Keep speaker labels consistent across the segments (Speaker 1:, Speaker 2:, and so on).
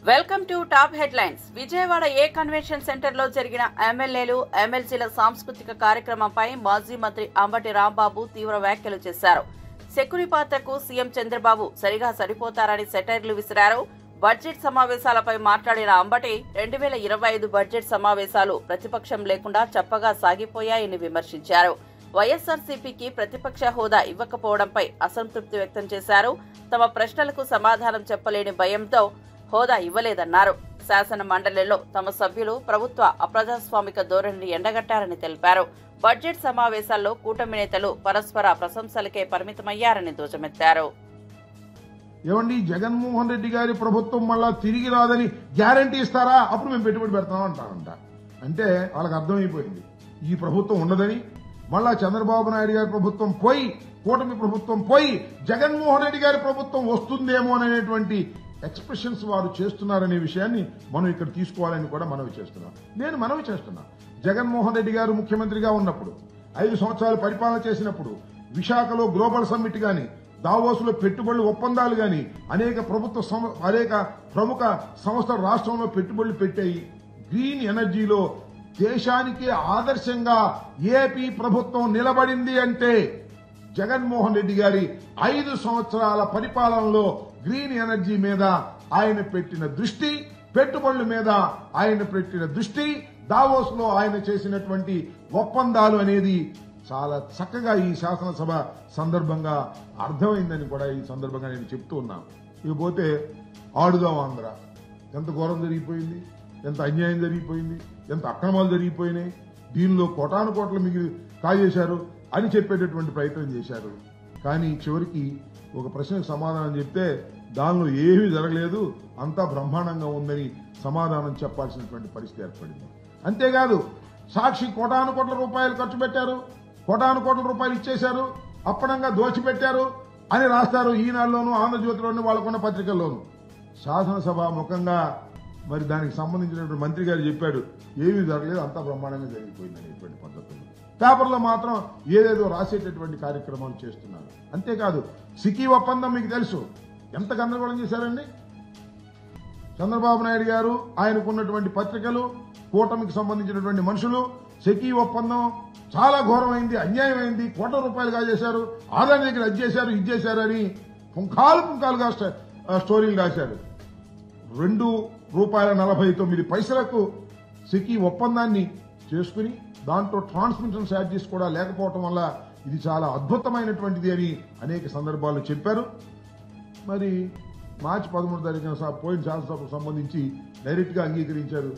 Speaker 1: Welcome to top headlines. Vijayawada A convention centre లో జరిగిన ఎమ్మెల్యేలు ఎమ్మెల్సీల సాంస్కృతిక కార్యక్రమంపై మాజీ మంత్రి అంబటి రాంబాబు తీవ్ర వ్యాఖ్యలు చేశారు. శకుని పాత్రకు సీఎం చంద్రబాబు సరిగా సరిపోతారని సెటైర్లు విసిరారు. బడ్జెట్ సమావేశాలపై మాట్లాడిన అంబటి 2025 బడ్జెట్ సమావేశాలు ప్రతిపక్షం లేకుండా చప్పగా సాగిపోయాయని విమర్శించారు. వైఎస్ఆర్సీపీకి ప్రతిపక్ష హోదా ఇవ్వకపోవడంపై అసంతృప్తి వ్యక్తం చేశారు. తమ ప్రశ్నలకు సమాధానం చెప్పలేని భయంతో హోదా ఇవ్వలేదన్నారు. శాసన మండలిలో తమ సభ్యులు ప్రభుత్వ అప్రజాస్వామిక ధోరణిని ఎండగట్టారని తెలిపారు. బడ్జెట్ సమావేశాల్లో కూటమి నేతలు పరస్పర ప్రశంసలకే పరిమితమయ్యారని ధ్వజమెత్తారు.
Speaker 2: ఏమండి, జగన్మోహన్ రెడ్డి గారి ప్రభుత్వం మళ్ళా తిరిగి రాదని గ్యారంటీ ఇస్తారా? అప్పుడు మేము పెట్టుబడి పెడతాం అంటారంట. అంటే వాళ్ళకి అర్థమైపోయింది ఈ ప్రభుత్వం ఉండదని. మళ్ళా చంద్రబాబు నాయుడు గారి ప్రభుత్వం పోయి, కూటమి ప్రభుత్వం పోయి, జగన్మోహన్ రెడ్డి గారి ప్రభుత్వం వస్తుందేమో అనేటువంటి ఎక్స్ప్రెషన్స్ వారు చేస్తున్నారనే విషయాన్ని మనం ఇక్కడ తీసుకోవాలని కూడా మనవి చేస్తున్నాం. నేను మనవి చేస్తున్నా, జగన్మోహన్ రెడ్డి గారు ముఖ్యమంత్రిగా ఉన్నప్పుడు 5 సంవత్సరాలు పరిపాలన చేసినప్పుడు విశాఖలో గ్లోబల్ సమ్మిట్ గాని, దావోసులో పెట్టుబడుల ఒప్పందాలు గాని, అనేక ప్రముఖ సంస్థలు రాష్ట్రంలో పెట్టుబడులు పెట్టాయి. గ్రీన్ ఎనర్జీలో దేశానికి ఆదర్శంగా ఏపీ ప్రభుత్వం నిలబడింది అంటే జగన్మోహన్ రెడ్డి గారి 5 సంవత్సరాల పరిపాలనలో గ్రీన్ ఎనర్జీ మీద ఆయన పెట్టిన దృష్టి, పెట్టుబడుల మీద ఆయన పెట్టిన దృష్టి, దావోస్ లో ఆయన చేసినటువంటి ఒప్పందాలు అనేది చాలా చక్కగా ఈ శాసనసభ సందర్భంగా అర్థమైందని కూడా ఈ సందర్భంగా నేను చెప్తూ ఉన్నాను. ఇకపోతే ఆడుదాం ఆంధ్ర, ఎంత ఘోరం జరిగిపోయింది, ఎంత అన్యాయం జరిగిపోయింది, ఎంత అక్రమాలు జరిగిపోయినాయి, దీనిలో కోటాను కోట్ల మిగిలి కాజేశారు అని చెప్పేటటువంటి ప్రయత్నం చేశారు. కానీ చివరికి ఒక ప్రశ్నకు సమాధానం చెప్తే దానిలో ఏమీ జరగలేదు, అంతా బ్రహ్మాండంగా ఉందని సమాధానం చెప్పాల్సినటువంటి పరిస్థితి ఏర్పడింది. అంతేకాదు సాక్షి కోటాను కోట్ల రూపాయలు ఖర్చు పెట్టారు, కోటాను కోట్ల రూపాయలు ఇచ్చేశారు, అప్పనంగా దోచిపెట్టారు అని రాస్తారు ఈనాడులోను, ఆంధ్రజ్యోతిలోను, వాళ్ళకున్న పత్రికల్లోనూ. శాసనసభ ముఖంగా మరి దానికి సంబంధించినటువంటి మంత్రి గారు చెప్పాడు, ఏమీ జరగలేదు, అంతా బ్రహ్మాండంగా జరిగిపోయింది అనేటువంటి పద్ధతులు. పేపర్లో మాత్రం ఏదేదో రాసేటటువంటి కార్యక్రమాలు చేస్తున్నారు. అంతేకాదు సికీ ఒప్పందం మీకు తెలుసు, ఎంత గందరగోళం చేశారండి. చంద్రబాబు నాయుడు గారు, ఆయనకున్నటువంటి పత్రికలు, కూటమికి సంబంధించినటువంటి మనుషులు సికీ ఒప్పందం చాలా ఘోరమైంది, అన్యాయమైంది, కోట్ల రూపాయలు కాజేశారు, ఆదాయం దగ్గర అది చేశారు, ఇది చేశారు అని పుంఖాలుగా స్టోరీలు రాశారు. ₹2.49 సికీ ఒప్పందాన్ని చేసుకుని దాంట్లో ట్రాన్స్మిషన్ ఛార్జెస్ కూడా లేకపోవటం వల్ల ఇది చాలా అద్భుతమైనటువంటిది అని అనేక సందర్భాల్లో చెప్పారు. మరి మార్చి 13 తారీఖున పోయిన శాసనసభకు సంబంధించి డైరెక్ట్ గా అంగీకరించారు.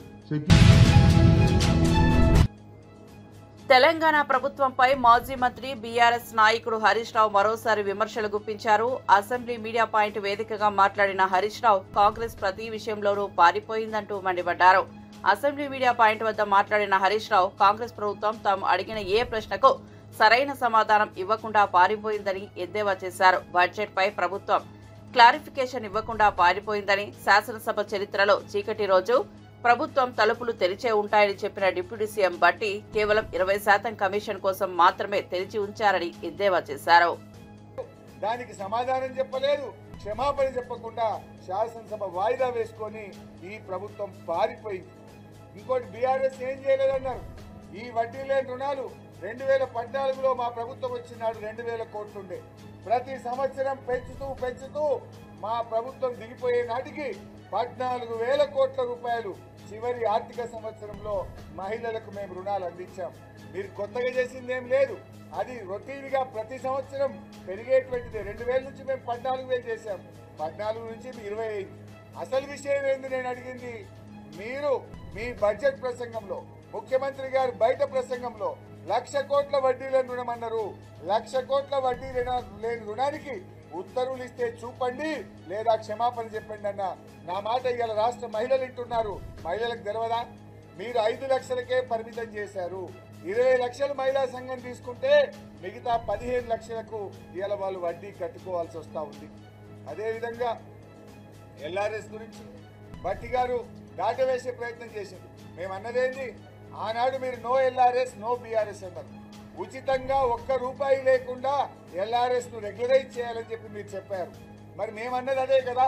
Speaker 1: తెలంగాణ ప్రభుత్వంపై మాజీ మంత్రి బీఆర్ఎస్ నాయకుడు హరీష్ రావు మరోసారి విమర్శలు గుప్పించారు. అసెంబ్లీ మీడియా పాయింట్ వేదికగా మాట్లాడిన హరీష్ రావు కాంగ్రెస్ ప్రతి విషయంలోనూ పారిపోయిందంటూ మండిపడ్డారు. అసెంబ్లీ మీడియా పాయింట్ వద్ద మాట్లాడిన హరీష్ రావు కాంగ్రెస్ ప్రభుత్వం తాము అడిగిన ఏ ప్రశ్నకు సరైన సమాధానం ఇవ్వకుండా పారిపోయిందని ఎద్దేవా చేశారు. బడ్జెట్ పై ప్రభుత్వం క్లారిఫికేషన్ ఇవ్వకుండా పారిపోయిందని, శాసనసభ చరిత్రలో చీకటి రోజు, ప్రభుత్వం తలుపులు తెరిచే ఉంటాయని చెప్పిన డిప్యూటీ సీఎం బట్టి కేవలం 20% కమిషన్ కోసం మాత్రమే తెరిచి ఉంచారని ఎద్దేవా చేశారు.
Speaker 3: దానికి సమాధానం చెప్పలేదు, క్షమాపణ చెప్పకుండా శాసనసభ వాయిదా వేసుకొని ఈ ప్రభుత్వం పారిపోయింది. ఇంకోటి బీఆర్ఎస్ ఏం చేయలేదన్నారు. ఈ వడ్డీ లేని రుణాలు 2014లో మా ప్రభుత్వం వచ్చినాడు 2000 కోట్లుండే. ప్రతి సంవత్సరం పెంచుతూ మా ప్రభుత్వం దిగిపోయే నాటికి 14,000 కోట్ల రూపాయలు చివరి ఆర్థిక సంవత్సరంలో మహిళలకు మేము రుణాలు అందించాం. మీరు కొత్తగా చేసింది ఏం లేదు, అది రొటీన్గా ప్రతి సంవత్సరం పెరిగేటువంటిది. 2000 నుంచి మేము 14,000 చేశాం, 14 నుంచి 25. అసలు విషయం ఏంది నేను అడిగింది, మీరు మీ బడ్జెట్ ప్రసంగంలో, ముఖ్యమంత్రి గారు బయట ప్రసంగంలో 1,00,000 కోట్ల వడ్డీ లేని రుణం అన్నారు. 1,00,000 కోట్ల వడ్డీ లేని రుణానికి ఉత్తర్వులు ఇస్తే చూపండి, లేదా క్షమాపణ చెప్పండి అన్న. నా మాట ఇవాళ రాష్ట్ర మహిళలు వింటున్నారు. మహిళలకు తెలవదా? మీరు 5 లక్షలకే పరిమితం చేశారు. 20 లక్షలు మహిళా సంఘం తీసుకుంటే మిగతా 15 లక్షలకు ఇవాళ వాళ్ళు వడ్డీ కట్టుకోవాల్సి వస్తూ ఉంది. అదేవిధంగా ఎల్ఆర్ఎస్ గురించి బట్టి గారు దాటవేసే ప్రయత్నం చేసింది. మేము అన్నదేంది, ఆనాడు మీరు నో ఎల్ఆర్ఎస్ నో బీఆర్ఎస్ అన్నారు. ఉచితంగా ₹1 లేకుండా ఎల్ఆర్ఎస్ ను రెగ్యులరైజ్ చేయాలని చెప్పి మీరు చెప్పారు. మరి మేమన్నది అదే కదా,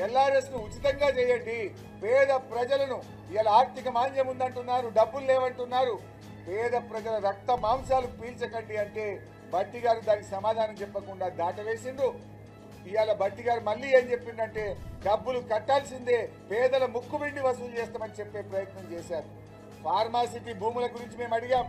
Speaker 3: LRS ను ఉచితంగా చేయండి. పేద ప్రజలను ఇలా ఆర్థిక మాంద్యం ఉందంటున్నారు, డబ్బులు లేవంటున్నారు, పేద ప్రజల రక్త మాంసాలు పీల్చకండి అంటే బట్టి గారు దానికి సమాధానం చెప్పకుండా దాటవేసిండు. ఇవాళ బట్టి గారు మళ్ళీ ఏం చెప్పిండంటే డబ్బులు కట్టాల్సిందే, పేదల ముక్కుబిండి వసూలు చేస్తామని చెప్పే ప్రయత్నం చేశారు. ఫార్మాసిటీ భూముల గురించి మేము అడిగాం,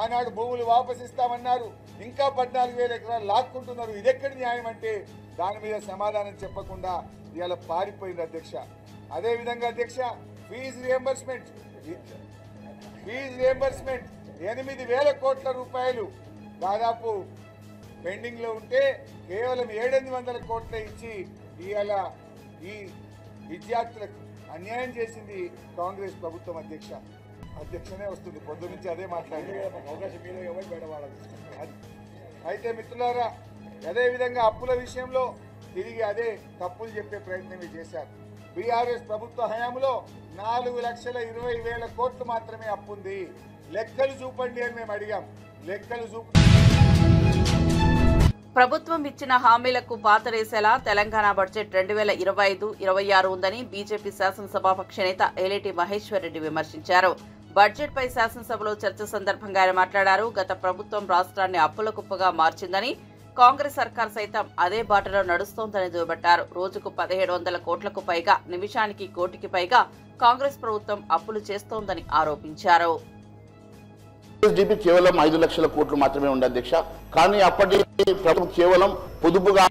Speaker 3: ఆనాడు భూములు వాపసు ఇస్తామన్నారు, ఇంకా 14,000 ఎకరాలు లాక్కుంటున్నారు. ఇదెక్కడి న్యాయం అంటే దాని మీద సమాధానం చెప్పకుండా ఇవాళ పారిపోయింది అధ్యక్ష. అదేవిధంగా అధ్యక్ష ఫీజు రియంబర్స్మెంట్ 8,000 కోట్ల రూపాయలు దాదాపు పెండింగ్ లో ఉంటే కేవలం 700 కోట్ల ఇచ్చి ఇవాళ ఈ విద్యార్థులకు అన్యాయం చేసింది కాంగ్రెస్ ప్రభుత్వం అధ్యక్ష. అధ్యక్షనే వస్తుంది పొద్దు నుంచి అదే మాట్లాడి అవకాశం మీద ఎవరు బయటపడాలి. అయితే మిత్రులారా అదేవిధంగా అప్పుల విషయంలో తిరిగి అదే తప్పులు చెప్పే ప్రయత్నం చేశారు. బీఆర్ఎస్ ప్రభుత్వ హయాంలో 4,20,000 కోట్లు మాత్రమే అప్పుంది, లెక్కలు చూపండి అని మేము అడిగాం. లెక్కలు
Speaker 1: ప్రభుత్వం ఇచ్చిన హామీలకు పాతరేసేలా తెలంగాణ బడ్జెట్ 2025-26 ఉందని బీజేపీ శాసనసభాపక్ష నేత ఏలేటి మహేశ్వర్ రెడ్డి విమర్శించారు. బడ్జెట్ పై శాసనసభలో చర్చ సందర్భంగా ఆయన మాట్లాడారు. గత ప్రభుత్వం రాష్ట్రాన్ని అప్పుల కుప్పగా మార్చిందని, కాంగ్రెస్ సర్కార్ సైతం అదే బాటలో నడుస్తోందని దుయ్యబట్టారు. రోజుకు 1,700 కోట్లకు పైగా, నిమిషానికి కోటికి పైగా కాంగ్రెస్ ప్రభుత్వం అప్పులు చేస్తోందని ఆరోపించారు.
Speaker 4: జీఎస్డీపీ కేవలం 5 లక్షల కోట్లు మాత్రమే ఉంది అధ్యక్ష. కానీ అప్పటి ప్రభుత్వం కేవలం పొదుపుగా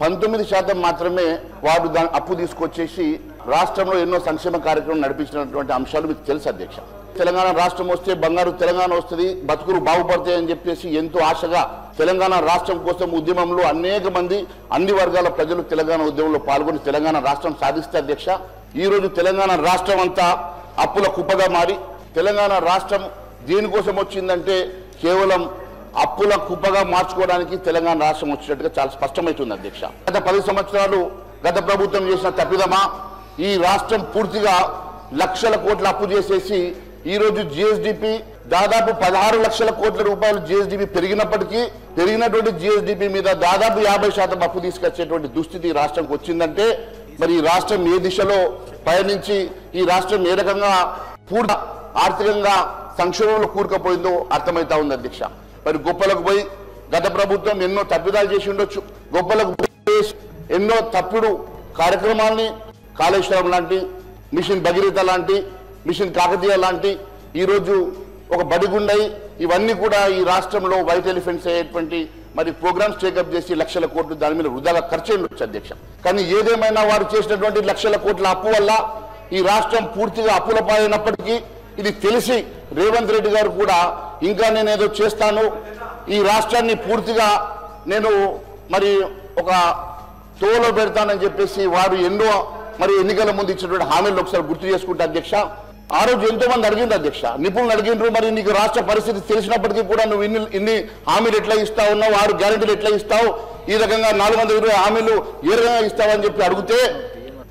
Speaker 4: 19% మాత్రమే వారు దాని అప్పు తీసుకొచ్చేసి రాష్ట్రంలో ఎన్నో సంక్షేమ కార్యక్రమం నడిపించినటువంటి అంశాలు మీకు తెలుసు అధ్యక్ష. తెలంగాణ రాష్ట్రం వస్తే బంగారు తెలంగాణ వస్తుంది, బతుకులు బాగుపడతాయని చెప్పేసి ఎంతో ఆశగా తెలంగాణ రాష్ట్రం కోసం ఉద్యమంలో అనేక మంది అన్ని వర్గాల ప్రజలు తెలంగాణ ఉద్యమంలో పాల్గొని తెలంగాణ రాష్ట్రం సాధిస్తే అధ్యక్ష, ఈ రోజు తెలంగాణ రాష్ట్రం అంతా అప్పుల కుప్పగా మారి తెలంగాణ రాష్ట్రం దేనికోసం వచ్చిందంటే కేవలం అప్పుల కుప్పగా మార్చుకోవడానికి తెలంగాణ రాష్ట్రం వచ్చినట్టుగా చాలా స్పష్టమవుతుంది అధ్యక్ష. గత 10 సంవత్సరాలు గత ప్రభుత్వం చేసిన తప్పిదమా ఈ రాష్ట్రం పూర్తిగా లక్షల కోట్ల అప్పు చేసేసి ఈ రోజు జిఎస్డిపి దాదాపు 16 లక్షల కోట్ల రూపాయలు జిఎస్డిపి పెరిగినప్పటికీ పెరిగినటువంటి జిఎస్డిపి మీద దాదాపు 50% అప్పు తీసుకొచ్చేటువంటి దుస్థితి రాష్ట్రంకి వచ్చిందంటే మరి ఈ రాష్ట్రం ఏ దిశలో పయనించి ఈ రాష్ట్రం ఏ రకంగా పూర్ణ ఆర్థికంగా సంక్షోభంలో కూరుకుపోయిందో అర్థమవుతా ఉంది అధ్యక్ష. మరి గొప్పలకు పోయి గత ప్రభుత్వం ఎన్నో తప్పిదాలు చేసి ఉండొచ్చు, గొప్పలకు పోయి ఎన్నో తప్పుడు కార్యక్రమాలని కాళేశ్వరం లాంటి, మిషన్ భగీరథ లాంటి, మిషన్ కాకతీయ లాంటి ఈరోజు ఒక బడిగుండై ఇవన్నీ కూడా ఈ రాష్ట్రంలో వైట్ ఎలిఫెంట్స్ అయ్యేటువంటి మరి ప్రోగ్రామ్స్ టేకప్ చేసి లక్షల కోట్లు దాని మీద వృధాగా ఖర్చు ఉండొచ్చు అధ్యక్ష. కానీ ఏదేమైనా వారు చేసినటువంటి లక్షల కోట్ల అప్పు వల్ల ఈ రాష్ట్రం పూర్తిగా అప్పుల పాలైనప్పటికీ ఇది తెలిసి రేవంత్ రెడ్డి గారు కూడా ఇంకా నేనేదో చేస్తాను, ఈ రాష్ట్రాన్ని పూర్తిగా నేను మరి ఒక తోలో పెడతానని చెప్పేసి వారు ఎన్నో మరి ఎన్నికల ముందు ఇచ్చినటువంటి హామీలను ఒకసారి గుర్తు చేసుకుంటే అధ్యక్ష, ఆ రోజు ఎంతో మంది అడిగింది అధ్యక్ష, నిపుణులు అడిగినారు, మరి నీకు రాష్ట్ర పరిస్థితి తెలిసినప్పటికీ కూడా నువ్వు ఇన్ని హామీలు ఎట్లా ఇస్తావు, 6 గ్యారెంటీలు ఎట్లా ఇస్తావు, ఈ రకంగా 420 హామీలు ఏ రకంగా ఇస్తావని చెప్పి అడిగితే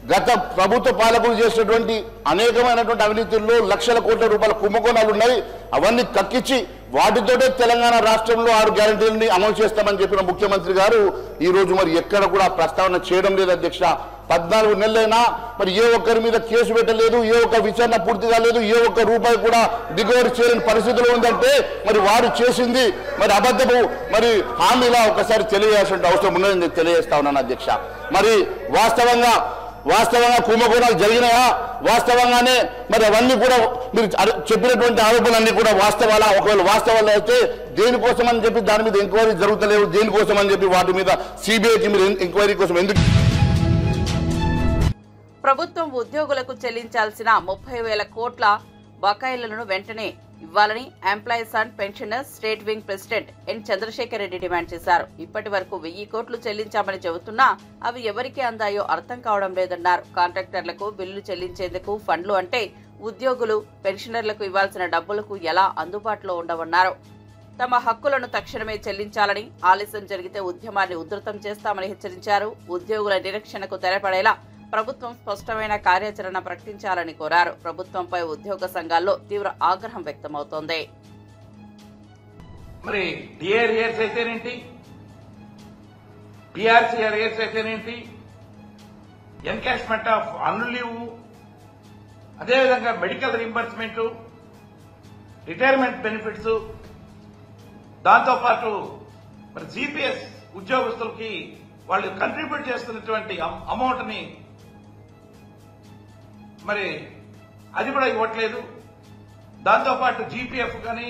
Speaker 4: గత ప్రభుత్వ పాలకులు చేసినటువంటి అనేకమైనటువంటి అవినీతుల్లో లక్షల కోట్ల రూపాయల కుంభకోణాలు ఉన్నాయి, అవన్నీ కక్కించి వాటితోటే తెలంగాణ రాష్ట్రంలో 6 గ్యారెంటీలని అమలు చేస్తామని చెప్పిన ముఖ్యమంత్రి గారు ఈ రోజు మరి ఎక్కడ కూడా ప్రస్తావన చేయడం లేదు అధ్యక్ష. 14 నెలలైనా మరి ఏ ఒక్కరి మీద కేసు పెట్టలేదు, ఏ ఒక్క విచారణ పూర్తిగా లేదు, ఏ ఒక్క రూపాయి కూడా దిగువరి చేయని పరిస్థితిలో ఉందంటే మరి వారు చేసింది మరి అబద్ధపు మరి హామీలా ఒకసారి తెలియజేయాల్సిన అవసరం ఉన్నదని తెలియజేస్తా ఉన్నాను అధ్యక్ష. మరి వాస్తవంగా కుంభకోణాలు జరిగినాయా, వాస్తవంగానే మరి అవన్నీ కూడా మీరు చెప్పినటువంటి ఆరోపణలన్నీ కూడా వాస్తవాలా, ఒకవేళ వాస్తవాలు అయితే దేనికోసం అని చెప్పి దాని మీద ఎంక్వైరీ జరుగుతలేవు, దేనికోసం అని చెప్పి వాటి మీద సిబిఐకి మీరు ఎంక్వైరీ కోసం ఎందుకు?
Speaker 1: ప్రభుత్వం ఉద్యోగులకు చెల్లించాల్సిన 30,000 కోట్ల బకాయిలను వెంటనే ఇవ్వాలని employees and pensioners state wing president N Chandrashekar Reddy demand చేశారు. ఇప్పటి వరకు 1000 కోట్లు చెల్లించామని చెబుతున్నా అవి ఎవరికి అందాయో అర్థం కావడం లేదన్నారు. కాంట్రాక్టర్లకు బిల్లులు చెల్లించేందుకు ఫండ్లు అంటే ఉద్యోగులు పెన్షనర్లకు ఇవ్వాల్సిన డబ్బులకు ఎలా అందుబాటులో ఉండవన్నారు. తమ హక్కులను తక్షణమే చెల్లించాలని, ఆలస్యం జరిగితే ఉద్యమాన్ని ఉధృతం చేస్తామని హెచ్చరించారు. ఉద్యోగుల నిరీక్షణకు తెరపడేలా ప్రభుత్వం స్పష్టమైన కార్యాచరణ ప్రకటించాలని కోరారు. ప్రభుత్వంపై ఉద్యోగ సంఘాల్లో తీవ్ర ఆగ్రహం వ్యక్తమవుతోంది.
Speaker 5: మరి డిఆర్ఏర్స్ అయితేనేంటి, పిఆర్సీ అరియర్స్ అయితేనేంటి, ఎన్కాష్మెంట్ ఆఫ్ అన్లీవ్, అదేవిధంగా మెడికల్ రీంబర్స్మెంట్, రిటైర్మెంట్ బెనిఫిట్స్, దాంతోపాటు మరి జీపీఎస్ ఉద్యోగస్తులకి వాళ్ళు కంట్రిబ్యూట్ చేస్తున్నటువంటి అమౌంట్ ని మరి అది కూడా ఇవ్వట్లేదు. దాంతోపాటు జీపీఎఫ్ కానీ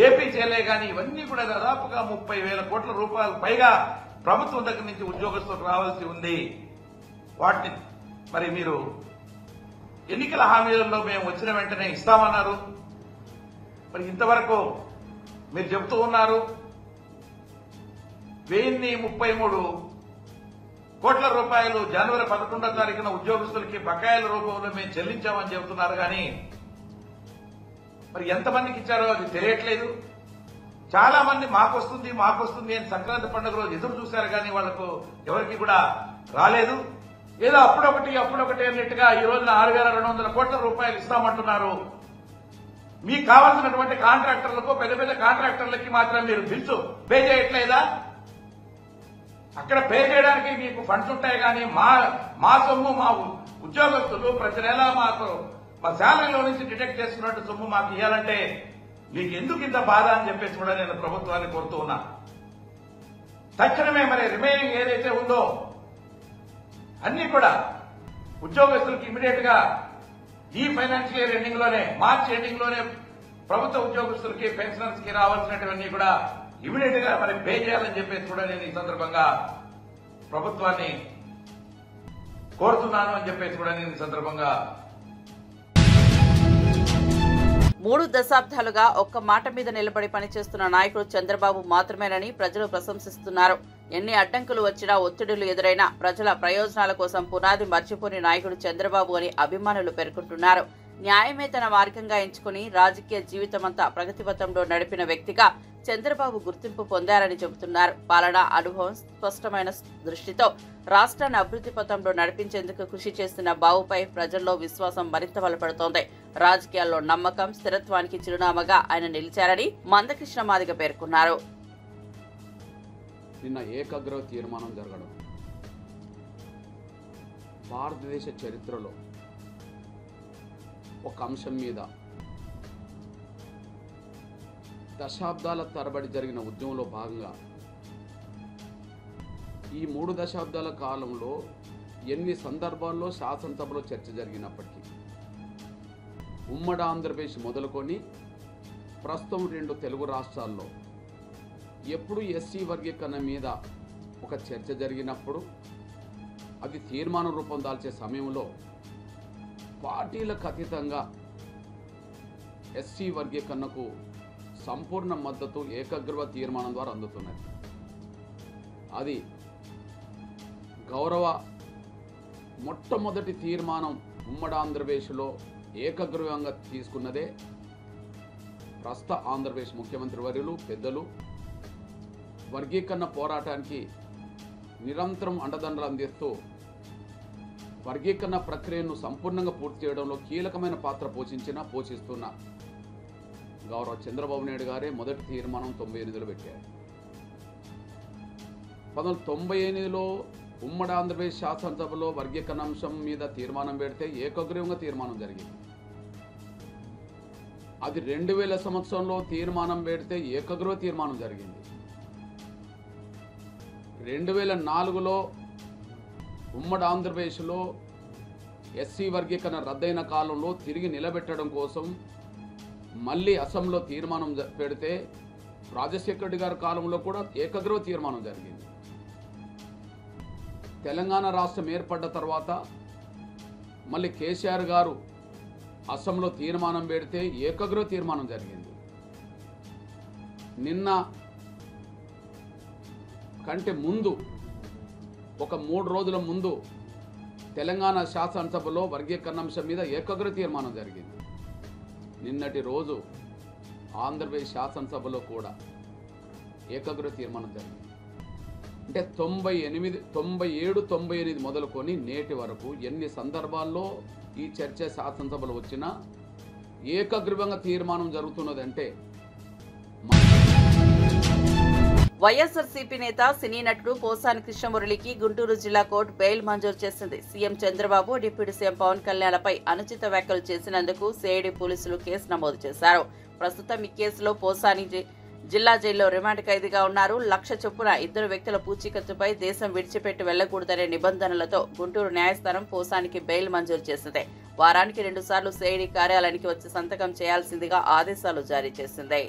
Speaker 5: ఏపీ జేలే కానీ ఇవన్నీ కూడా దాదాపుగా 30,000 కోట్ల రూపాయలు పైగా ప్రభుత్వం దగ్గర నుంచి ఉద్యోగస్తులకు రావాల్సి ఉంది. వాటిని మరి మీరు ఎన్నికల హామీలలో మేము వచ్చిన వెంటనే ఇస్తామన్నారు. మరి ఇంతవరకు మీరు చెబుతూ ఉన్నారు 1033 కోట్ల రూపాయలు జనవరి 11వ తారీఖున ఉద్యోగస్తులకి బకాయిల రూపంలో మేము చెల్లించామని చెబుతున్నారు. కానీ మరి ఎంతమందికి ఇచ్చారో అది తెలియట్లేదు. చాలా మంది మాకొస్తుంది అని సంక్రాంతి పండుగ రోజు ఎదురు చూశారు, కానీ వాళ్లకు ఎవరికి కూడా రాలేదు. ఏదో అప్పుడొకటి అన్నట్టుగా ఈ రోజున 6,200 కోట్ల రూపాయలు ఇస్తామంటున్నారు. మీకు కావాల్సినటువంటి కాంట్రాక్టర్లకు, పెద్ద పెద్ద కాంట్రాక్టర్లకి మాత్రం మీరు బిల్స్ పే చేయట్లేదా? అక్కడ పే చేయడానికి మీకు ఫండ్స్ ఉంటాయి, కానీ మా సొమ్ము మా ఉద్యోగస్తులు ప్రతి నెల మాకు మా శాలరీలో నుంచి డిడక్ట్ చేసుకున్నట్టు సొమ్ము మాకు ఇవ్వాలంటే మీకు ఎందుకు ఇంత బాధ అని చెప్పేసి కూడా నేను ప్రభుత్వాన్ని కోరుతూ ఉన్నా. తక్షణమే మరి రిమైనింగ్ ఏదైతే ఉందో అన్ని కూడా ఉద్యోగస్తులకి ఇమీడియట్ గా ఈ ఫైనాన్షియల్ ఇయర్ ఎండింగ్ లోనే, మార్చి ఎండింగ్ లోనే ప్రభుత్వ ఉద్యోగస్తులకి, పెన్షనర్స్ కి రావాల్సినటువన్నీ కూడా ఇమీడియట్ గా మరి పే చేయాలని చెప్పేసి కూడా నేను ఈ సందర్భంగా ప్రభుత్వాన్ని కోరుతున్నాను అని చెప్పేసి కూడా నేను ఈ సందర్భంగా
Speaker 1: 3 దశాబ్దాలుగా ఒక్క మాట మీద నిలబడి పనిచేస్తున్న నాయకుడు చంద్రబాబు మాత్రమేనని ప్రజలు ప్రశంసిస్తున్నారు. ఎన్ని అడ్డంకులు వచ్చినా, ఒత్తిడులు ఎదురైనా ప్రజల ప్రయోజనాల కోసం పునాది మర్చిపోని నాయకుడు చంద్రబాబు అని అభిమానులు పేర్కొంటున్నారు. న్యాయమే తన మార్గంగా ఎంచుకుని రాజకీయ జీవితమంతా ప్రగతిపథంలో నడిపిన వ్యక్తిగా చంద్రబాబు గుర్తింపు పొందారని చెబుతున్నారు. పాలనా అనుభవం, స్పష్టమైన దృష్టితో రాష్ట్రాన్ని అభివృద్ధి పథంలో నడిపించేందుకు కృషి చేస్తున్న బాబుపై ప్రజల్లో విశ్వాసం మరింత బలపడుతోంది. రాజకీయాల్లో నమ్మకం, స్థిరత్వానికి చిరునామాగా ఆయన నిలిచారని మందకృష్ణ మాదిగ పేర్కొన్నారు.
Speaker 6: నిన్న ఏకగ్రహ తీర్మానం జరగడం భారతదేశ చరిత్రలో ఒక అంశం మీద దశాబ్దాల తరబడి జరిగిన ఉద్యమంలో భాగంగా ఈ 3 దశాబ్దాల కాలంలో ఎన్ని సందర్భాల్లో శాసనసభలో చర్చ జరిగినప్పటికీ ఉమ్మడి ఆంధ్రప్రదేశ్ మొదలుకొని ప్రస్తుతం 2 తెలుగు రాష్ట్రాల్లో ఎప్పుడు ఎస్సీ వర్గీకరణ మీద ఒక చర్చ జరిగినప్పుడు అది తీర్మాన రూపం దాల్చే సమయంలో పార్టీలకు అతీతంగా ఎస్సీ వర్గీకరణకు సంపూర్ణ మద్దతు ఏకగ్రీవ తీర్మానం ద్వారా అందుతున్నది. అది గౌరవ మొట్టమొదటి తీర్మానం ఉమ్మడి ఆంధ్రప్రదేశ్లో ఏకగ్రీవంగా తీసుకున్నదే ప్రస్తుత ఆంధ్రప్రదేశ్ ముఖ్యమంత్రి వర్యులు పెద్దలు వర్గీకరణ పోరాటానికి నిరంతరం అండదండలు అందిస్తూ వర్గీకరణ ప్రక్రియను సంపూర్ణంగా పూర్తి చేయడంలో కీలకమైన పాత్ర పోషిస్తున్న గౌరవ చంద్రబాబు నాయుడు గారే మొదటి తీర్మానం 98లో పెట్టారు. 1998లో ఉమ్మడి ఆంధ్రప్రదేశ్ శాసనసభలో వర్గీకరణ అంశం మీద తీర్మానం పెడితే ఏకగ్రీవంగా తీర్మానం జరిగింది. అది 2000 సంవత్సరంలో తీర్మానం పెడితే ఏకగ్రీవ తీర్మానం జరిగింది. 2004లో ఉమ్మడి ఆంధ్రప్రదేశ్లో ఎస్సీ వర్గీకరణ రద్దయిన కాలంలో తిరిగి నిలబెట్టడం కోసం మళ్ళీ అసెంబ్లీలో తీర్మానం పెడితే రాజశేఖర రెడ్డి గారి కాలంలో కూడా ఏకగ్రీవ తీర్మానం జరిగింది. తెలంగాణ రాష్ట్రం ఏర్పడ్డ తర్వాత మళ్ళీ కేసీఆర్ గారు అసెంబ్లీలో తీర్మానం పెడితే ఏకగ్రీవ తీర్మానం జరిగింది. నిన్న కంటే ముందు ఒక 3 రోజుల ముందు తెలంగాణ శాసనసభలో వర్గీకరణ అంశం మీద ఏకగ్రీవ తీర్మానం జరిగింది. నిన్నటి రోజు ఆంధ్రప్రదేశ్ శాసనసభలో కూడా ఏకగ్రీవ తీర్మానం జరిగింది. అంటే 97, 98 మొదలుకొని నేటి వరకు ఎన్ని సందర్భాల్లో ఈ చర్చ శాసనసభలో వచ్చినా ఏకగ్రీవంగా తీర్మానం జరుగుతున్నదంటే
Speaker 1: వైఎస్ఆర్సీపీ నేత సినీ నటుడు పోసాని కృష్ణమురళికి గుంటూరు జిల్లా కోర్టు బెయిల్ మంజూరు చేసింది. CM Chandrababu, deputy CM Pawan కళ్యాణ్లపై అనుచిత వ్యాఖ్యలు చేసినందుకు సిఐడి పోలీసులు కేసు నమోదు చేశారు. ప్రస్తుతం ఈ కేసులో పోసాని జిల్లా జైల్లో రిమాండ్ ఖైదీగా ఉన్నారు. 1,00,000 చొప్పున 2 వ్యక్తుల పూచీకత్తుపై దేశం విడిచిపెట్టి వెళ్లకూడదనే నిబంధనలతో గుంటూరు న్యాయస్థానం పోసానికి బెయిల్ మంజూరు చేసింది. వారానికి 2 సార్లు సిఐడి కార్యాలయానికి వచ్చి సంతకం చేయాల్సిందిగా ఆదేశాలు జారీ చేసింది.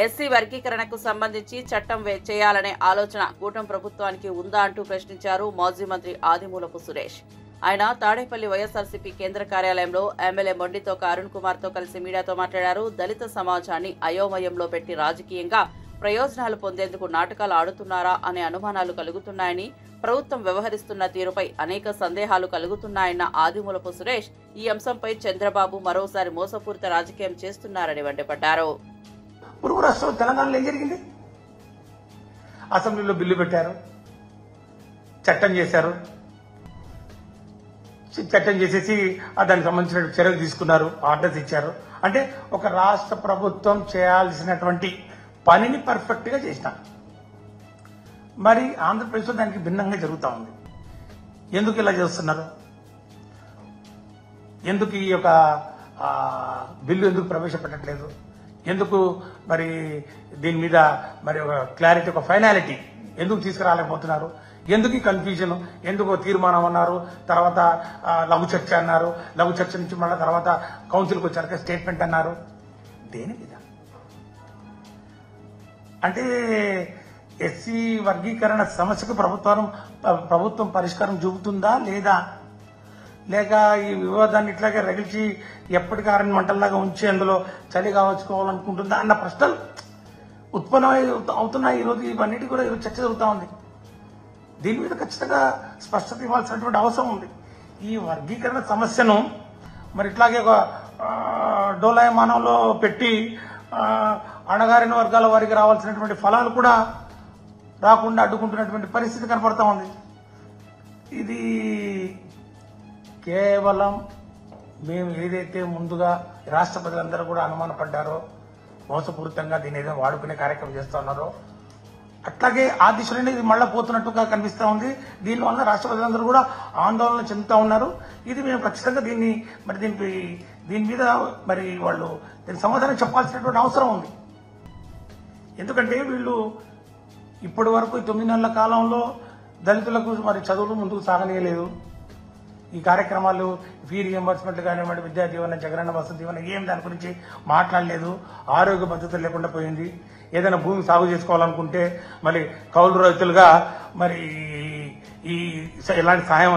Speaker 1: ఎస్సీ వర్గీకరణకు సంబంధించి చట్టం చేయాలనే ఆలోచన కూటమి ప్రభుత్వానికి ఉందా అంటూ ప్రశ్నించారు మాజీ మంత్రి ఆదిమూలపు సురేష్. ఆయన తాడేపల్లి వైఎస్ఆర్సీపీ కేంద్ర కార్యాలయంలో ఎమ్మెల్యే మొండితోక అరుణ్ కుమార్ తో కలిసి మీడియాతో మాట్లాడారు. దళిత సమాజాన్ని అయోమయంలో పెట్టి రాజకీయంగా ప్రయోజనాలు పొందేందుకు నాటకాలు ఆడుతున్నారా అనే అనుమానాలు కలుగుతున్నాయని, ప్రభుత్వం వ్యవహరిస్తున్న తీరుపై అనేక సందేహాలు కలుగుతున్నాయన్న ఆదిమూలపు సురేష్ ఈ అంశంపై చంద్రబాబు మరోసారి మోసపూరిత రాజకీయం చేస్తున్నారని మండిపడ్డారు.
Speaker 7: పొరుగు రాష్ట్రంలో తెలంగాణలో ఏం జరిగింది? అసెంబ్లీలో బిల్లు పెట్టారు, చట్టం చేశారు, చట్టం చేసేసి దానికి సంబంధించిన చర్యలు తీసుకున్నారు, ఆర్డర్స్ ఇచ్చారు. అంటే ఒక రాష్ట్ర ప్రభుత్వం చేయాల్సినటువంటి పనిని పర్ఫెక్ట్ గా చేసినారు. మరి ఆంధ్రప్రదేశ్లో దానికి భిన్నంగా జరుగుతూ ఉంది. ఎందుకు ఇలా చేస్తున్నారు? ఎందుకు ఈ యొక్క బిల్లు ఎందుకు ప్రవేశపెట్టట్లేదు? ఎందుకు మరి దీని మీద మరి ఒక క్లారిటీ, ఒక ఫైనాలిటీ ఎందుకు తీసుకురాలేకపోతున్నారు? ఎందుకు ఈ కన్ఫ్యూజన్? ఎందుకు తీర్మానం అన్నారు, తర్వాత లఘు చర్చ అన్నారు, లఘు చర్చ నుంచి మళ్ళీ తర్వాత కౌన్సిల్కి వచ్చాక స్టేట్మెంట్ అన్నారు. దేని మీద? అంటే ఎస్సీ వర్గీకరణ సమస్యకు ప్రభుత్వం పరిష్కారం చూపుతుందా లేదా, లేక ఈ వివాదాన్ని ఇట్లాగే రగిల్చి ఎప్పటికీ ఆరని మంటల్లాగా ఉంచి అందులో చలి కావచ్చుకోవాలనుకుంటుందా అన్న ప్రశ్నలు ఉత్పన్నమై అవుతున్నాయి. ఈరోజు ఇవన్నిటి కూడా ఈరోజు చర్చ జరుగుతూ ఉంది. దీని మీద ఖచ్చితంగా స్పష్టత ఇవ్వాల్సినటువంటి అవసరం ఉంది. ఈ వర్గీకరణ సమస్యను మరి ఇట్లాగే ఒక డోలాయమానంలో పెట్టి అణగారిన వర్గాల వారికి రావాల్సినటువంటి ఫలాలు కూడా రాకుండా అడ్డుకుంటున్నటువంటి పరిస్థితి కనపడతా ఉంది. ఇది కేవలం మేము ఏదైతే ముందుగా రాష్ట్ర ప్రజలందరూ కూడా అనుమానపడ్డారో, మోసపూరితంగా దీని ఏదో వాడుకునే కార్యక్రమం చేస్తూ ఉన్నారో, అట్లాగే ఆ దిశలోనే ఇది మళ్ళా పోతున్నట్టుగా కనిపిస్తూ ఉంది. దీనివల్ల రాష్ట్ర ప్రజలందరూ కూడా ఆందోళన చెందుతూ ఉన్నారు. ఇది మేము ఖచ్చితంగా దీని మీద మరి వాళ్ళు దీనికి సమాధానం చెప్పాల్సినటువంటి అవసరం ఉంది. ఎందుకంటే వీళ్ళు ఇప్పటి వరకు 9 నెలల కాలంలో దళితులకు మరి చదువులు ముందుకు సాగనీయలేదు. ఈ కార్యక్రమాలు ఫీ రియంబర్స్మెంట్లు కానివ్వండి, విద్యా దీవెన, జగనన్న వసతి దీవెన ఏం దాని గురించి మాట్లాడలేదు. ఆరోగ్య భద్రత లేకుండా పోయింది. ఏదైనా భూమి సాగు చేసుకోవాలనుకుంటే మరి కౌలు రైతులుగా మరి ఈ ఎలాంటి సహాయం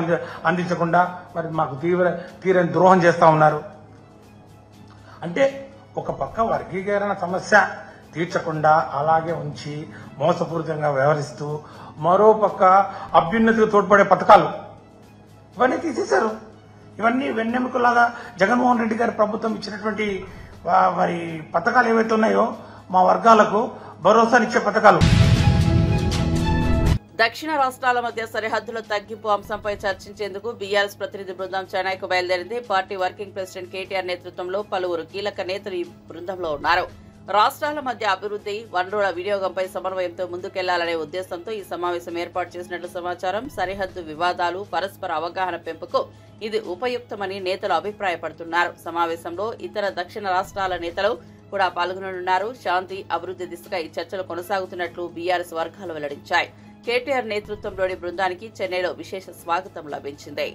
Speaker 7: అందించకుండా మరి మాకు తీరని ద్రోహం చేస్తా ఉన్నారు. అంటే ఒక పక్క వర్గీకరణ సమస్య తీర్చకుండా అలాగే ఉంచి మోసపూరితంగా వ్యవహరిస్తూ, మరో పక్క అభ్యున్నతికి తోడ్పడే పథకాలు ఇవన్నీ తీసేశారు. ఇవన్నీ వెన్నెముకలాగా జగన్మోహన్ రెడ్డి గారి ప్రభుత్వం ఇచ్చినటువంటి మరి పథకాలు ఏవైతే ఉన్నాయో మా వర్గాలకు భరోసానిచ్చే పథకాలు.
Speaker 1: దక్షిణ రాష్ట్రాల మధ్య సరిహద్దుల తగ్గింపు అంశంపై చర్చించేందుకు బీఆర్ఎస్ ప్రతినిధి బృందం చెన్నైకు బయలుదేరింది. పార్టీ వర్కింగ్ ప్రెసిడెంట్ కేటీఆర్ నేతృత్వంలో పలువురు కీలక నేతలు ఈ బృందంలో ఉన్నారు. రాష్ట్రాల మధ్య అభివృద్ధి, వనరుల వినియోగంపై సమన్వయంతో ముందుకెళ్లాలనే ఉద్దేశంతో ఈ సమావేశం ఏర్పాటు చేసినట్లు సమాచారం. సరిహద్దు వివాదాలు, పరస్పర అవగాహన పెంపుకు ఇది ఉపయుక్తమని నేతలు అభిప్రాయపడుతున్నారు. సమావేశంలో ఇతర దక్షిణ రాష్ట్రాల నేతలు కూడా పాల్గొననున్నారు. శాంతి, అభివృద్ధి దిశగా ఈ చర్చలు కొనసాగుతున్నట్లు బీఆర్ఎస్ వర్గాలు వెల్లడించాయి. కేటీఆర్ నేతృత్వంలోని బృందానికి చెన్నైలో విశేష స్వాగతం లభించింది.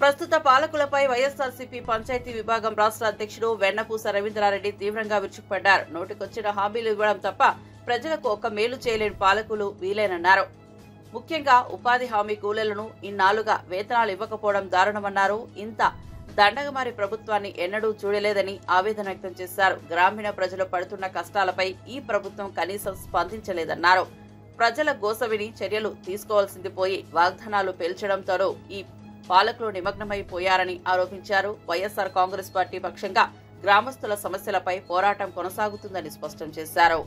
Speaker 1: ప్రస్తుత పాలకులపై వైఎస్ఆర్సీపీ పంచాయతీ విభాగం రాష్ట్ర అధ్యక్షుడు వెన్నపూస రవీంద్రారెడ్డి తీవ్రంగా విరుచుకుపడ్డారు. నోటికొచ్చిన హామీలు ఇవ్వడం తప్ప ప్రజలకు ఒక్క మేలు చేయలేని పాలకులు వీలేనన్నారు. ముఖ్యంగా ఉపాధి హామీ కూలీలను ఇన్నాళ్లుగా వేతనాలు ఇవ్వకపోవడం దారుణమన్నారు. ఇంత దండగమారి ప్రభుత్వాన్ని ఎన్నడూ చూడలేదని ఆవేదన వ్యక్తం చేశారు. గ్రామీణ ప్రజలు పడుతున్న కష్టాలపై ఈ ప్రభుత్వం కనీసం స్పందించలేదన్నారు. ప్రజల గోసవిని చర్యలు తీసుకోవాల్సింది పోయి వాగ్దానాలు పేల్చడంతోనూ ఈ పాలకులు నిమగ్నమైపోయారని ఆరోపించారు. వైఎస్ఆర్ కాంగ్రెస్ పార్టీ పక్షంగా గ్రామస్తుల సమస్యలపై పోరాటం కొనసాగుతుందని స్పష్టం చేశారు.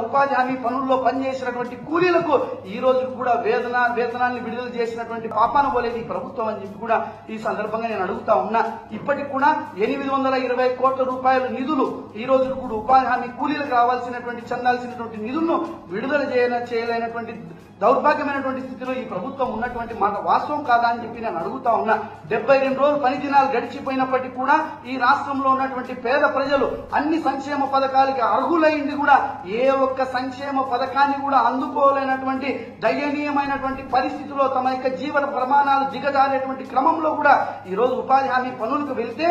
Speaker 8: ఉపాధి హామీ పనుల్లో పనిచేసినటువంటి కూలీలకు ఈ రోజు కూడా వేతనాన్ని విడుదల చేసినటువంటి పాపాన పోలేదు ఈ ప్రభుత్వం అని చెప్పి కూడా ఈ సందర్భంగా నేను అడుగుతా ఉన్నా. ఇప్పటికి కూడా 820 కోట్ల రూపాయల నిధులు ఈ రోజు కూడా ఉపాధి హామీ కూలీలకు రావాల్సినటువంటి చెందాల్సినటువంటి నిధులను విడుదల చేయలేనటువంటి దౌర్భాగ్యమైనటువంటి స్థితిలో ఈ ప్రభుత్వం ఉన్నటువంటి మాట వాస్తవం కాదా అని చెప్పి నేను అడుగుతా ఉన్నా. 72 రోజులు పని దినాలు గడిచిపోయినప్పటికీ కూడా ఈ రాష్ట్రంలో ఉన్నటువంటి పేద ప్రజలు అన్ని సంక్షేమ పథకాలకి అర్హులైంది కూడా ఏ ఒక్క సంక్షేమ పథకాన్ని కూడా అందుకోలేనటువంటి దయనీయమైనటువంటి పరిస్థితిలో తమ యొక్క జీవన ప్రమాణాలు దిగజారేటువంటి క్రమంలో కూడా ఈ రోజు ఉపాధి హామీ పనులకు వెళ్తే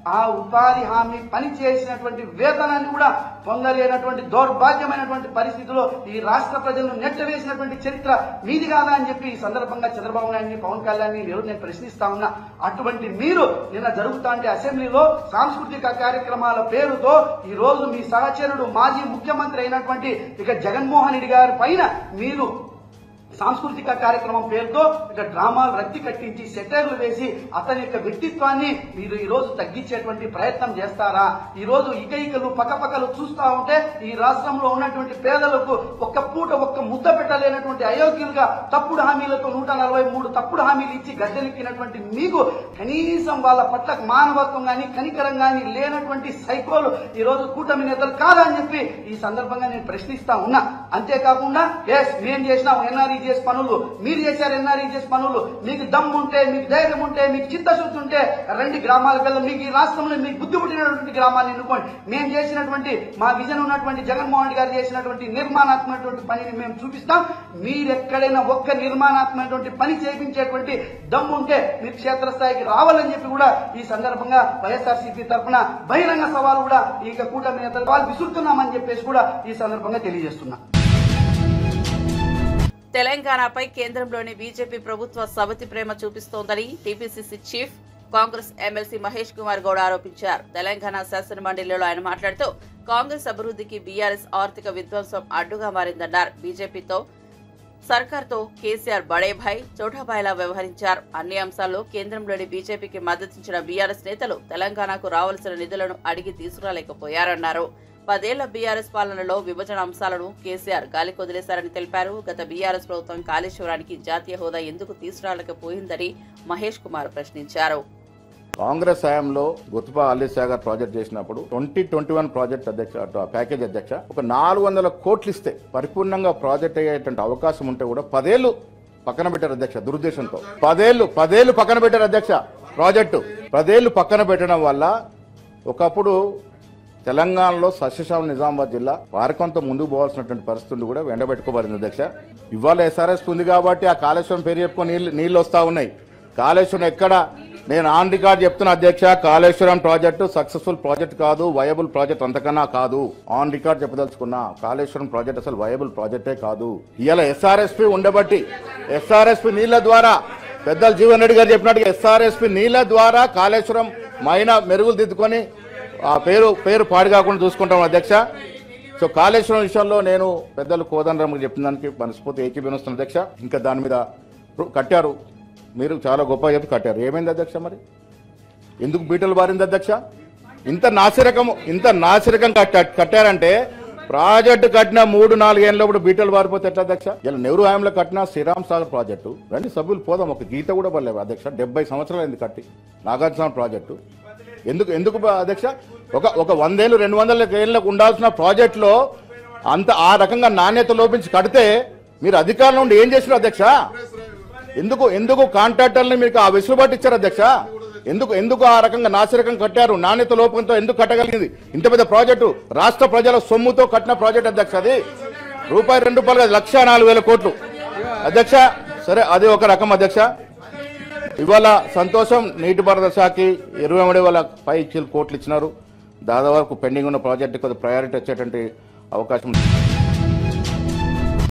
Speaker 8: ఆ ఉపాధి హామీ పని చేసినటువంటి వేతనాన్ని కూడా పొందలేనటువంటి దౌర్భాగ్యమైనటువంటి పరిస్థితిలో ఈ రాష్ట్ర ప్రజలను నెట్టవేసినటువంటి చరిత్ర మీది కాదా అని చెప్పి ఈ సందర్భంగా చంద్రబాబు నాయుడిని, పవన్ కళ్యాణ్ని నేను ప్రశ్నిస్తా ఉన్నా. అటువంటి మీరు నిన్న జరుగుతా అంటే అసెంబ్లీలో సాంస్కృతిక కార్యక్రమాల పేరుతో ఈ రోజు మీ సహచరుడు మాజీ ముఖ్యమంత్రి అయినటువంటి ఇక జగన్మోహన్ రెడ్డి గారి పైన మీరు సాంస్కృతిక కార్యక్రమం పేరుతో ఇక డ్రామాలు రద్దు కట్టించి సెటైర్లు వేసి అతని యొక్క వ్యక్తిత్వాన్ని మీరు ఈ రోజు తగ్గించేటువంటి ప్రయత్నం చేస్తారా? ఈ రోజు ఇకలు పక్కపక్కలు చూస్తా ఉంటే ఈ రాష్ట్రంలో ఉన్నటువంటి పేదలకు ఒక్క పూట ఒక్క ముద్ద పెట్టలేనటువంటి అయోగ్యులుగా తప్పుడు హామీలతో 143 తప్పుడు హామీలు ఇచ్చి గద్దెనెక్కినటువంటి మీకు కనీసం వాళ్ళ పట్ల మానవత్వం గాని కనికరం గాని లేనటువంటి సైకోలు ఈ రోజు కూటమి నేతలు కాదా అని చెప్పి ఈ సందర్భంగా నేను ప్రశ్నిస్తా ఉన్నా. అంతేకాకుండా మేం చేసినాం ఎన్ఆర్ఈజీఎస్ పనులు, మీరు చేశారు ఎన్ఆర్ఈజీఎస్ పనులు, మీకు దమ్ము ఉంటే, మీకు ధైర్యం ఉంటే, మీకు చిత్తశుద్ధి ఉంటే రండి గ్రామాలకు వెళ్దాం, మీకు ఈ రాష్ట్రంలో మీకు బుద్ధి పుట్టినటువంటి గ్రామాన్ని ఎన్నుకోండి. మేము చేసినటువంటి మా విజన్ ఉన్నటువంటి జగన్మోహన్ రెడ్డి గారు చేసినటువంటి నిర్మాణాత్మకమైనటువంటి పనిని మేము చూపిస్తాం. మీరు ఎక్కడైనా ఒక్క నిర్మాణాత్మకమైనటువంటి పని చేయించేటువంటి దమ్ము ఉంటే మీరు క్షేత్రస్థాయికి రావాలని చెప్పి కూడా ఈ సందర్భంగా వైఎస్ఆర్సీపీ తరఫున బహిరంగ సవాలు కూడా ఈ కూటమి నేతలు వాళ్ళు విసురుతున్నామని చెప్పేసి కూడా ఈ సందర్భంగా తెలియజేస్తున్నా.
Speaker 1: తెలంగాణపై కేంద్రంలోని బీజేపీ ప్రభుత్వ సవతి ప్రేమ చూపిస్తోందని TPCC chief Congress MLC Mahesh Kumar Goud ఆరోపించారు. తెలంగాణ శాసన మండలిలో ఆయన మాట్లాడుతూ కాంగ్రెస్ అభివృద్ధికి బీఆర్ఎస్ ఆర్థిక విధ్వంసం అడ్డుగా మారిందన్నారు. బీజేపీతో సర్కార్తో కేసీఆర్ బడేభాయ్ చోటాభాయ్లా వ్యవహరించారు. అన్ని అంశాల్లో కేంద్రంలోని బీజేపీకి మద్దతించిన బీఆర్ఎస్ నేతలు తెలంగాణకు రావాల్సిన నిధులను అడిగి తీసుకురాలేకపోయారన్నారు. 10 ఏళ్ల బీఆర్ఎస్ పాలనలో విభజన అంశాలను కేసీఆర్ గాలికొదిలేశారని తెలిపారు. గత బీఆర్ఎస్ ప్రభుత్వం కాళేశ్వరానికి జాతీయ హోదా ఎందుకు తీసుకురాలేకపోయిందని మహేష్ కుమార్ ప్రశ్నించారు.
Speaker 9: కాంగ్రెస్ హయాంలో గుత్పా అల్లీసాగర్ ప్రాజెక్ట్ చేసినప్పుడు 2021 ప్రాజెక్ట్ ప్యాకేజ్ అధ్యక్ష ఒక 400 కోట్లు ఇస్తే పరిపూర్ణంగా ప్రాజెక్ట్ అయ్యేటువంటి అవకాశం ఉంటే కూడా 10 ఏళ్లు పక్కన పెట్టారు అధ్యక్ష. దురుద్దేశంతో 10 ఏళ్లు పక్కన పెట్టారు అధ్యక్ష. ప్రాజెక్టు 10 ఏళ్లు పక్కన పెట్టడం వల్ల ఒకప్పుడు తెలంగాణలో సస్యశ్యామల నిజామాబాద్ జిల్లా వారికొంత ముందుకు పోవాల్సినటువంటి పరిస్థితులు కూడా వెంటబెట్టుకోబడింది అధ్యక్ష. ఇవాళ ఎస్ఆర్ఎస్ ఉంది కాబట్టి ఆ కాళేశ్వరం పేరు చెప్పుకొని నీళ్లు వస్తా ఉన్నాయి. కాళేశ్వరం ఎక్కడ నేను ఆన్ రికార్డ్ చెప్తున్నా అధ్యక్ష, కాళేశ్వరం ప్రాజెక్టు సక్సెస్ఫుల్ ప్రాజెక్ట్ కాదు, వయబుల్ ప్రాజెక్ట్ అంతకన్నా కాదు. ఆన్ రికార్డ్ చెప్పదలుచుకున్నా కాళేశ్వరం ప్రాజెక్ట్ అసలు వయబుల్ ప్రాజెక్టే కాదు. ఇవాళ ఎస్ఆర్ఎస్పీ ఉండబట్టి ఎస్ఆర్ఎస్పీ నీళ్ల ద్వారా పెద్దలు జీవన్ రెడ్డి గారు చెప్పినట్టుగా ఎస్ఆర్ఎస్పీ నీళ్ల ద్వారా కాళేశ్వరం మైనా మెరుగులు దిద్దుకొని ఆ పేరు పాడు కాకుండా చూసుకుంటాం అధ్యక్ష. సో కాళేశ్వరం విషయంలో నేను పెద్దలు కోదండరామకి చెప్పిన దానికి మనస్ఫూర్తి ఏకీభవిస్తున్న అధ్యక్ష. ఇంకా దాని మీద కట్టారు, మీరు చాలా గొప్ప చెప్పి కట్టారు. ఏమైంది అధ్యక్ష? మరి ఎందుకు బీటలు బారింది అధ్యక్ష? ఇంత నాసిరకం కట్టారంటే ప్రాజెక్టు కట్టిన 3-4 ఏళ్ళప్పుడు బీటలు బారిపోతే ఎట్లా అధ్యక్ష? ఇలా నెహ్రూ హయాంలో కట్టిన శ్రీరామ్ సాగర్ ప్రాజెక్టు రండి సభ్యులు పోదాం, ఒక గీత కూడా పడలేవు అధ్యక్ష. 70 సంవత్సరాలు అయింది కట్టి నాగార్జున ప్రాజెక్టు. ఎందుకు అధ్యక్ష? ఒక 100 ఏళ్ళు 200 ఏళ్ళకు ఉండాల్సిన ప్రాజెక్టులో ఆ రకంగా నాణ్యత లోపించి కడితే మీరు అధికారంలో ఉండి ఏం చేశారు అధ్యక్ష? ఎందుకు కాంట్రాక్టర్ని మీకు ఆ వెసులుబాటు ఇచ్చారు అధ్యక్ష? ఎందుకు ఆ రకంగా నాసిరకం కట్టారు? నాణ్యత లోపంతో ఎందుకు కట్టగలిగింది? ఇంత పెద్ద ప్రాజెక్టు రాష్ట్ర ప్రజల సొమ్ముతో కట్టిన ప్రాజెక్ట్ అధ్యక్ష. అది ₹2 కాదు, 1,04,000 కోట్లు అధ్యక్ష. సరే, అది ఒక రకం అధ్యక్ష. ఇవాళ సంతోషం, నీటిపారుదల శాఖకి 23,000 కోట్లు ఇచ్చినారు. దాదాపు పెండింగ్ ఉన్న ప్రాజెక్టు కొద్దిగా ప్రయారిటీ వచ్చేటువంటి అవకాశం ఉంది.